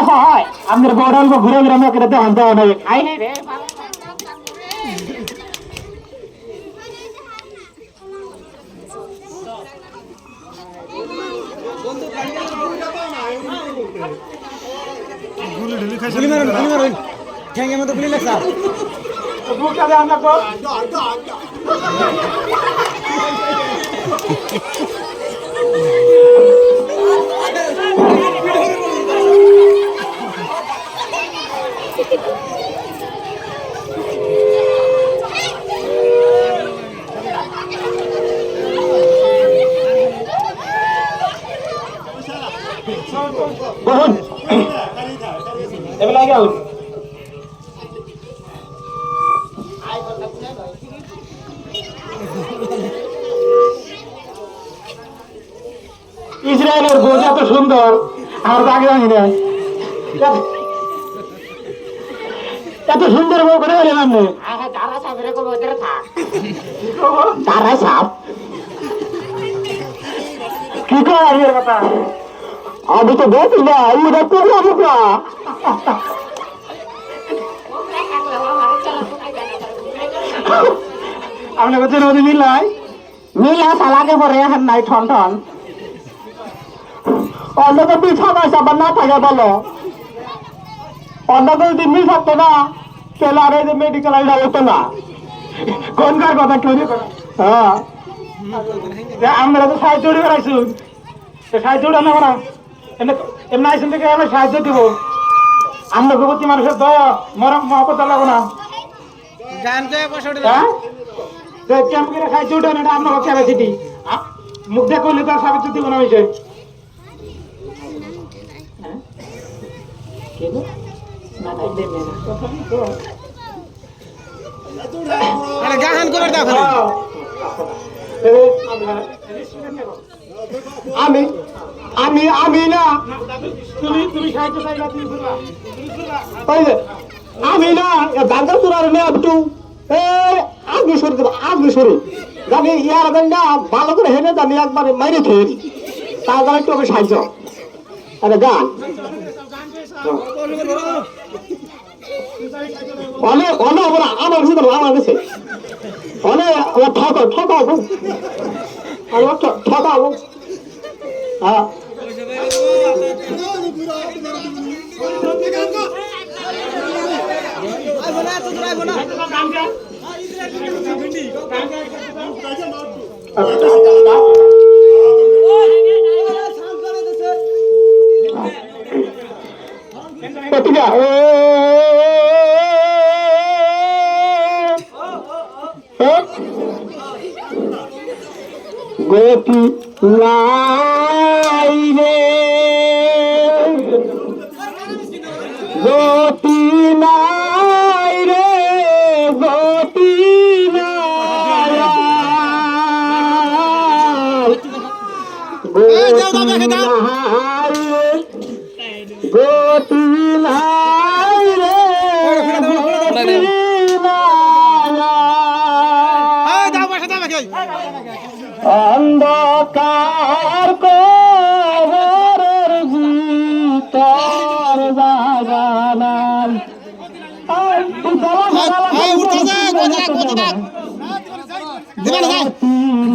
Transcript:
হয় আমাদের বড় অল্প ঘুরে ঘুরে আমাকে দেওয়া দেওয়া নেই খাই নাই রে গুলি মারুন ঠ্যাঙ্গের মতো গুলি লাগছে বুকটা দে আমরা তো বলুন এবেলা গেল ইসরায়েলের গোজ এত সুন্দর আমার তো আগে জানি না এত সুন্দর বউ করে গেলেন আপনি তারা সাপ কি করে কথা আমি তো দেখি না ওরা করলাম না আপনি বলছেন ওদের মিলাই মিলা সালাকে পরে এখন নাই ঠন ঠন অন্য তো পিঠা পয়সা আবার না থাকে বলো অন্য তো যদি মিল থাকতো না তাহলে আর এই যে মেডিকেল আইডা হতো না কোনকার কথা কেউ হ্যাঁ আমরা তো সাহায্য করাইছুন সাহায্য উঠানো করা এমনি আইসেন থেকে আমরা সাহায্য দিব আমরা প্রতি মানুষের দয়া মরম মহব্বত লাগবো না কেমন করে সাহায্য উঠান এটা আমরা ক্যাপাসিটি মুখ দিয়ে করলে তো সাহায্য দিব না বিষয় গাহান করে দাও আমি আমি আমি না তুমি তুমি সাহায্য চাইলা আমি না দাদা তোরার নে একটু আগে সরে দেবো আগে সরে জানি ইয়ার না ভালো করে হেনে জানি একবার মাইরে খেয়ে তারপরে একটু আমি সাহায্য আরে গান অনেক অনেক আমার কাছে আমার কাছে অনেক ঠকাবো ঠকাবো ঠকাবো হ্যাঁ গতি নাই রে গতি নাই রে গতি নাই গতি নাই রে অন্ধকার কবরের ভিতর জাগানাই